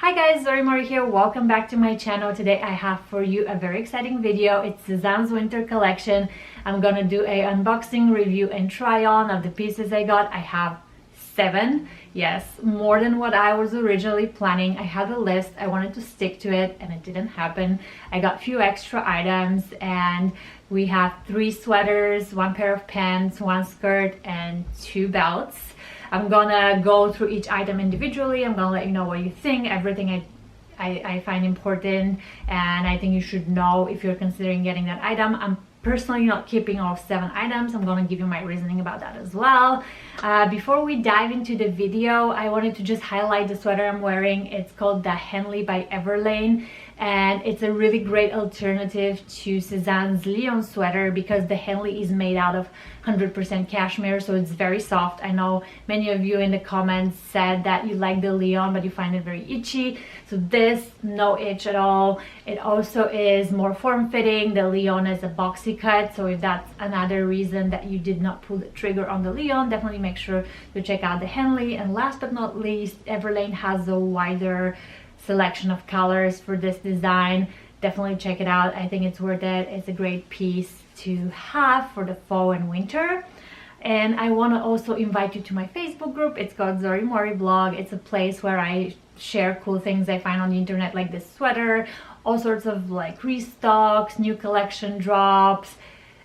Hi guys, Zorimori here. Welcome back to my channel. Today I have for you a very exciting video. It's Sezane's Winter Collection. I'm gonna do a unboxing, review, and try on of the pieces I got. I have 7. Yes, more than what I was originally planning. I had a list, I wanted to stick to it, and it didn't happen. I got a few extra items, and we have 3 sweaters, 1 pair of pants, 1 skirt, and 2 belts. I'm gonna go through each item individually. I'm gonna let you know what you think, everything I find important, and I think you should know if you're considering getting that item. I'm personally not keeping all 7 items. I'm gonna give you my reasoning about that as well. Before we dive into the video, I wanted to just highlight the sweater I'm wearing. It's called the Henley by Everlane, and it's a really great alternative to Sezane's Leon sweater because the Henley is made out of 100% cashmere, so it's very soft. I know many of you in the comments said that you like the Leon but you find it very itchy. So this, no itch at all. It also is more form-fitting. The Leon is a boxy cut, so if that's another reason that you did not pull the trigger on the Leon, definitely make sure to check out the Henley. And last but not least, Everlane has a wider selection of colors for this design. Definitely check it out. I think it's worth it. It's a great piece to have for the fall and winter. And I want to also invite you to my Facebook group. It's called Zorimori Blog. It's a place where I share cool things I find on the internet, like this sweater, all sorts of like restocks, new collection drops,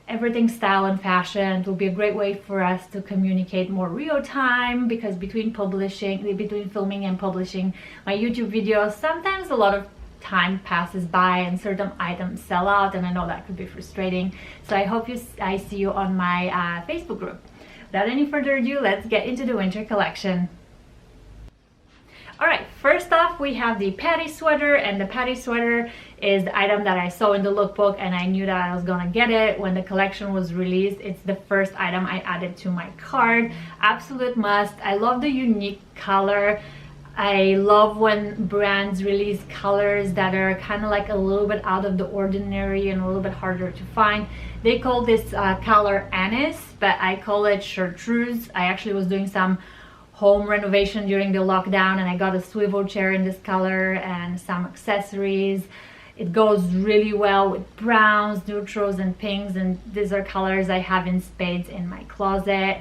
everything style and fashion. It will be a great way for us to communicate more real time, because between filming and publishing my YouTube videos, sometimes a lot of time passes by and certain items sell out, and I know that could be frustrating. So I hope I see you on my Facebook group. Without any further ado, let's get into the winter collection. Alright, first off we have the Patti sweater, and the Patti sweater is the item that I saw in the lookbook and I knew that I was gonna get it when the collection was released. It's the first item I added to my cart. Absolute must. I love the unique color. I love when brands release colors that are kind of like a little bit out of the ordinary and a little bit harder to find. They call this color Anis, but I call it chartreuse. I actually was doing some home renovation during the lockdown and I got a swivel chair in this color and some accessories. It goes really well with browns, neutrals, and pinks, and these are colors I have in spades in my closet.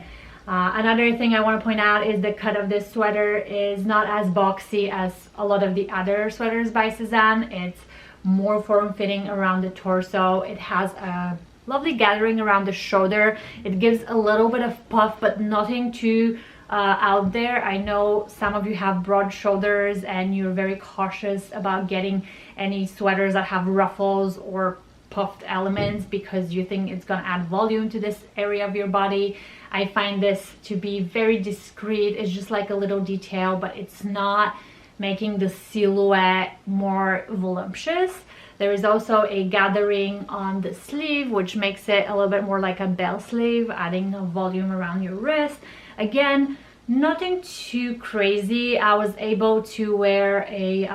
Another thing I want to point out is the cut of this sweater is not as boxy as a lot of the other sweaters by Sezane. It's more form-fitting around the torso. It has a lovely gathering around the shoulder. It gives a little bit of puff, but nothing too out there. I know some of you have broad shoulders and you're very cautious about getting any sweaters that have ruffles or puffed elements because you think it's gonna add volume to this area of your body. I find this to be very discreet. It's just like a little detail, but it's not making the silhouette more voluptuous. There is also a gathering on the sleeve, which makes it a little bit more like a bell sleeve, adding a volume around your wrist. Again, nothing too crazy. I was able to wear a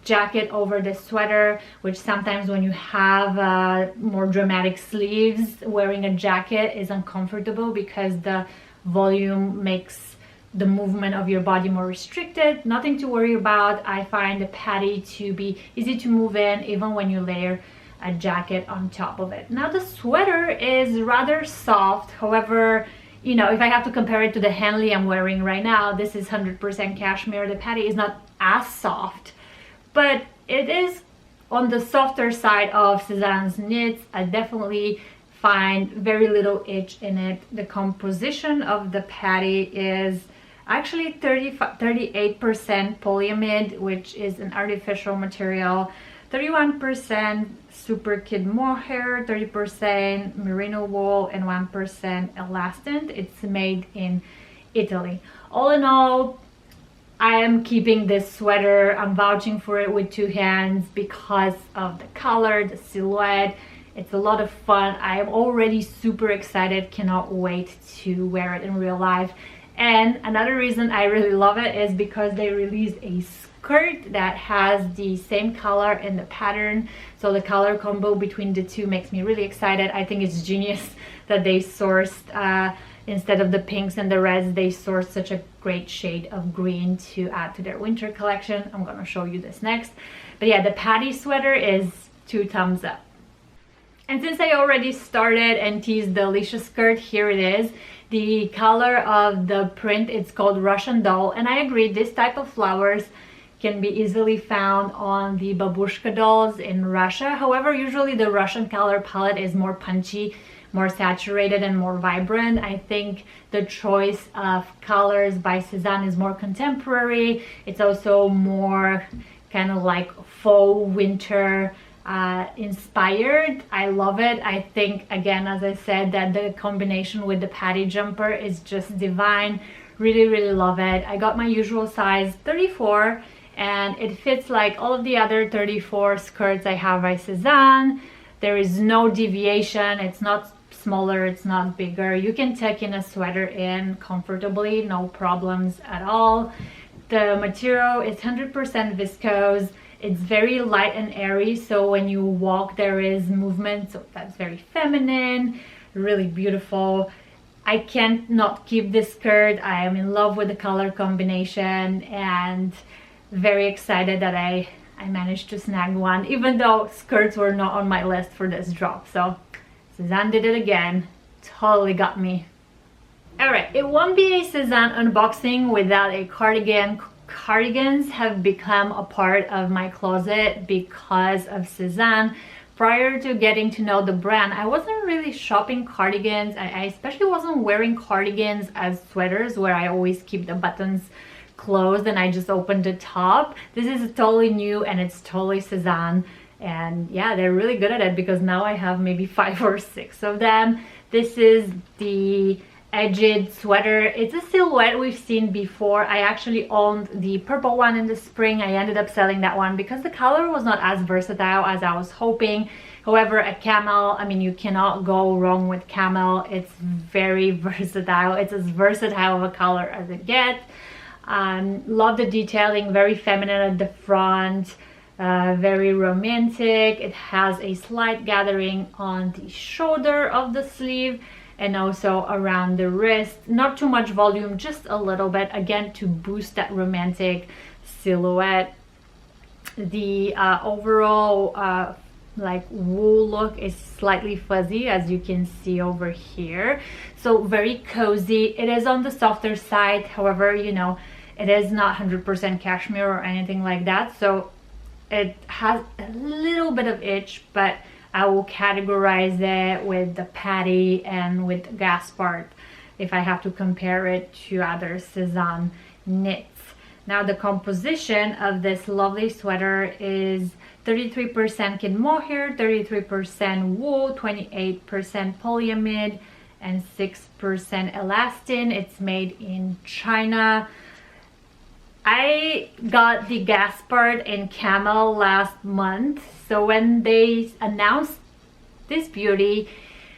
jacket over the sweater, which sometimes when you have more dramatic sleeves, wearing a jacket is uncomfortable because the volume makes the movement of your body more restricted. Nothing to worry about. I find the Patti to be easy to move in even when you layer a jacket on top of it. Now the sweater is rather soft. However, you know, if I have to compare it to the Henley I'm wearing right now, this is 100% cashmere. The Patti is not as soft, but it is on the softer side of Sezane's knits. I definitely find very little itch in it. The composition of the Patti is actually 38% polyamide, which is an artificial material, 31% super kid mohair, 30% merino wool, and 1% elastin. It's made in Italy. All in all, I am keeping this sweater. I'm vouching for it with 2 hands because of the color, the silhouette. It's a lot of fun. I am already super excited, cannot wait to wear it in real life. And another reason I really love it is because they released a skirt that has the same color in the pattern, so the color combo between the two makes me really excited. I think it's genius that they sourced instead of the pinks and the reds, they sourced such a great shade of green to add to their winter collection. I'm gonna show you this next. But yeah, the Patti sweater is 2 thumbs up. And since I already started and teased the Alicia skirt, here it is. The color of the print, it's called Russian doll, and I agree, this type of flowers can be easily found on the babushka dolls in Russia. However, usually the Russian color palette is more punchy, more saturated and more vibrant. I think the choice of colors by Sezane is more contemporary. It's also more kind of like faux winter inspired. I love it. I think, again, as I said, that the combination with the Patti jumper is just divine. Really love it. I got my usual size 34, and it fits like all of the other 34 skirts I have by Sezane. There is no deviation. It's not smaller, it's not bigger. You can tuck in a sweater in comfortably, no problems at all. The material is 100% viscose. It's very light and airy, so when you walk there is movement, so that's very feminine, really beautiful. I can't not keep this skirt. I am in love with the color combination and very excited that I managed to snag one, even though skirts were not on my list for this drop. So Sezane did it again, totally got me. Alright, it won't be a Sezane unboxing without a cardigan. Cardigans have become a part of my closet because of Sezane. Prior to getting to know the brand, I wasn't really shopping cardigans. I especially wasn't wearing cardigans as sweaters where I always keep the buttons closed and I just open the top. This is totally new and it's totally Sezane. And yeah, they're really good at it because now I have maybe 5 or 6 of them. This is the Egide sweater. It's a silhouette we've seen before. I actually owned the purple one in the spring. I ended up selling that one because the color was not as versatile as I was hoping. However, a camel, I mean, you cannot go wrong with camel. It's very versatile. It's as versatile of a color as it gets. Love the detailing, very feminine at the front. Very romantic. It has a slight gathering on the shoulder of the sleeve and also around the wrist. Not too much volume, just a little bit, again to boost that romantic silhouette. The overall like wool look is slightly fuzzy, as you can see over here, so very cozy. It is on the softer side, however, you know, it is not 100% cashmere or anything like that, so it has a little bit of itch, but I will categorize it with the Patti and with Gaspard if I have to compare it to other Sezane knits. Now the composition of this lovely sweater is 33% kid mohair, 33% wool, 28% polyamide, and 6% elastin. It's made in China. I got the Gaspard and Camel last month, so when they announced this beauty,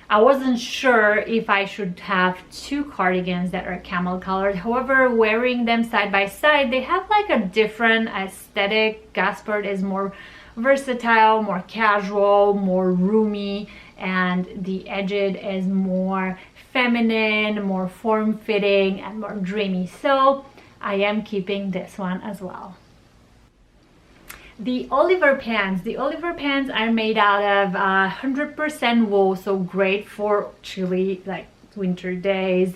I wasn't sure if I should have 2 cardigans that are camel colored. However, wearing them side by side, they have like a different aesthetic. Gaspard is more versatile, more casual, more roomy, and the Egide is more feminine, more form-fitting, and more dreamy. So I am keeping this one as well. The Oliver pants. The Oliver pants are made out of 100% wool, so great for chilly, like winter days.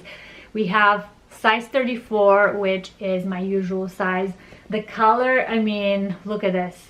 We have size 34, which is my usual size. The color, I mean, look at this.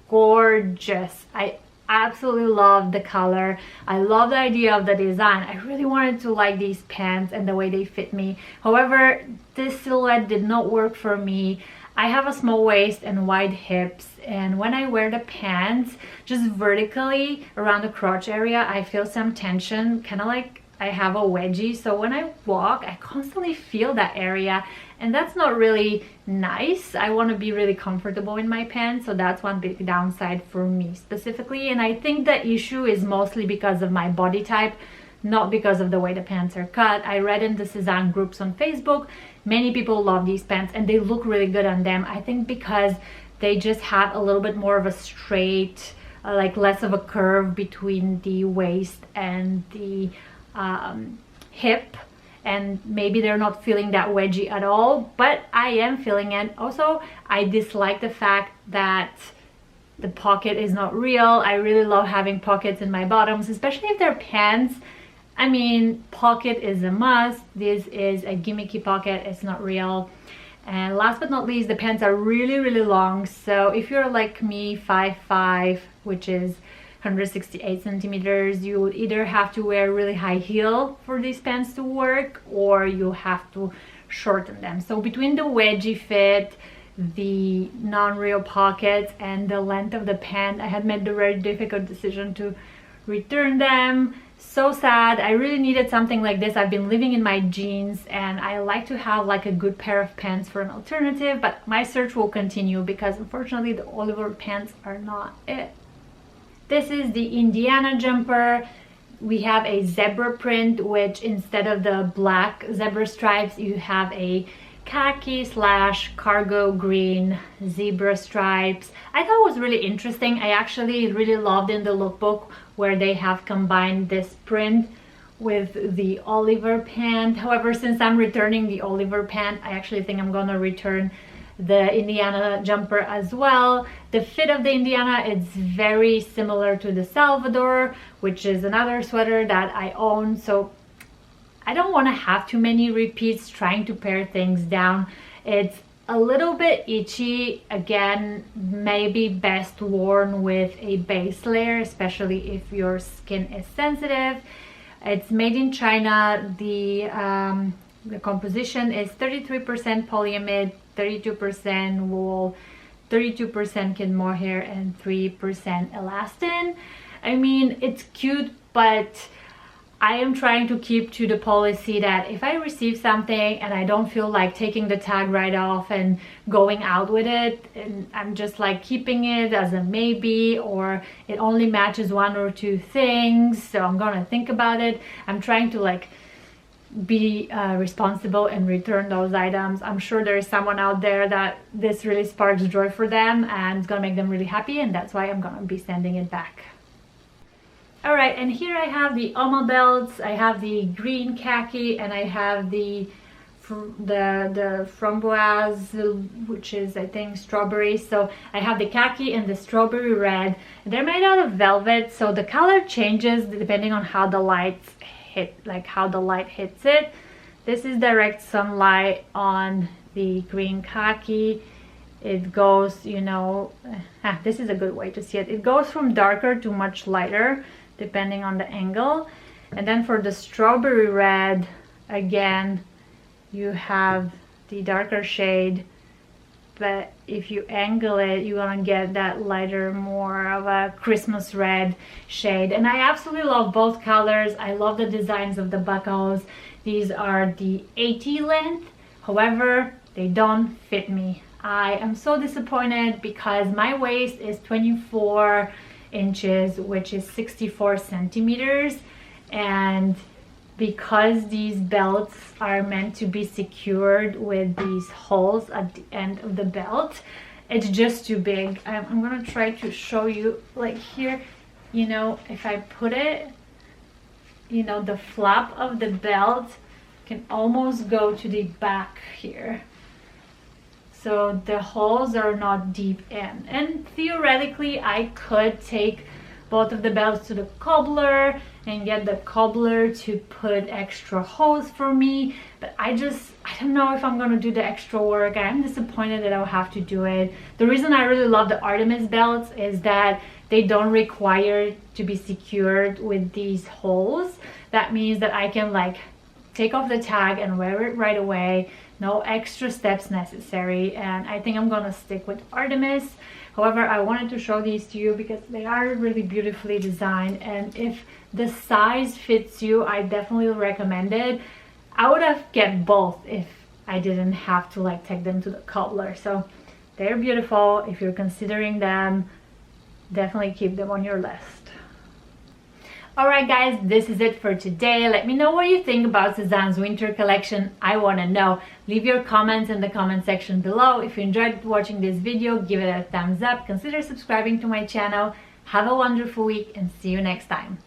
Gorgeous. I absolutely love the color. I love the idea of the design. I really wanted to like these pants and the way they fit me. However, this silhouette did not work for me. I have a small waist and wide hips, and when I wear the pants just vertically around the crotch area, I feel some tension, kind of like I have a wedgie. So when I walk, I constantly feel that area, and that's not really nice. I want to be really comfortable in my pants, so that's one big downside for me specifically. And I think the issue is mostly because of my body type, not because of the way the pants are cut. I read in the Sezane groups on Facebook, many people love these pants and they look really good on them. I think because they just have a little bit more of a straight, like less of a curve between the waist and the hip, and maybe they're not feeling that wedgie at all, but I am feeling it. Also, I dislike the fact that the pocket is not real. I really love having pockets in my bottoms, especially if they're pants. I mean, pocket is a must. This is a gimmicky pocket, it's not real. And last but not least, the pants are really long. So if you're like me, 5'5", which is 168 centimeters, you would either have to wear really high heel for these pants to work, or you have to shorten them. So between the wedgie fit, the non-real pockets, and the length of the pant, I had made the very difficult decision to return them. So sad. I really needed something like this. I've been living in my jeans and I like to have like a good pair of pants for an alternative, but my search will continue because unfortunately the Oliver pants are not it. This is the Indiana jumper. We have a zebra print, which instead of the black zebra stripes, you have a khaki / cargo green zebra stripes. I thought it was really interesting. I actually really loved in the lookbook where they have combined this print with the Oliver pant. However, since I'm returning the Oliver pant, I actually think I'm gonna return the Indiana jumper as well. The fit of the Indiana is very similar to the Salvador, which is another sweater that I own, so I don't want to have too many repeats trying to pare things down. It's a little bit itchy. Again, maybe best worn with a base layer, especially if your skin is sensitive. It's made in China. The composition is 33% polyamide, 32% wool, 32% kid mohair, and 3% elastin. I mean, it's cute, but I am trying to keep to the policy that if I receive something and I don't feel like taking the tag right off and going out with it, and I'm just like keeping it as a maybe, or it only matches 1 or 2 things, so I'm gonna think about it. I'm trying to like be responsible and return those items. I'm sure there is someone out there that this really sparks joy for them and it's gonna make them really happy, and that's why I'm gonna be sending it back. Alright, and here I have the Alma belts. I have the green khaki, and I have the framboise, which is I think strawberry. So I have the khaki and the strawberry red. They're made out of velvet, so the color changes depending on how the lights hit, like how the light hits it. This is direct sunlight on the green khaki. It goes, you know, this is a good way to see it. It goes from darker to much lighter depending on the angle. And then for the strawberry red, again, you have the darker shade, but if you angle it, you're gonna get that lighter, more of a Christmas red shade. And I absolutely love both colors. I love the designs of the buckles. These are the 80 length, however, they don't fit me. I am so disappointed because my waist is 24 inches, which is 64 centimeters, and because these belts are meant to be secured with these holes at the end of the belt, it's just too big. I'm gonna try to show you, like here, you know, if I put it, you know, the flap of the belt can almost go to the back here. So the holes are not deep in, and theoretically I could take both of the belts to the cobbler and get the cobbler to put extra holes for me, but I don't know if I'm gonna do the extra work. I'm disappointed that I'll have to do it. The reason I really love the Artemis belts is that they don't require to be secured with these holes. That means that I can like take off the tag and wear it right away. No extra steps necessary, and I think I'm gonna stick with Artemis. However, I wanted to show these to you because they are really beautifully designed, and if the size fits you, I definitely recommend it. I would have kept both if I didn't have to like take them to the cobbler. So they're beautiful. If you're considering them, definitely keep them on your list. Alright guys, this is it for today. Let me know what you think about Sezane's winter collection. I want to know. Leave your comments in the comment section below. If you enjoyed watching this video, give it a thumbs up. Consider subscribing to my channel. Have a wonderful week and see you next time.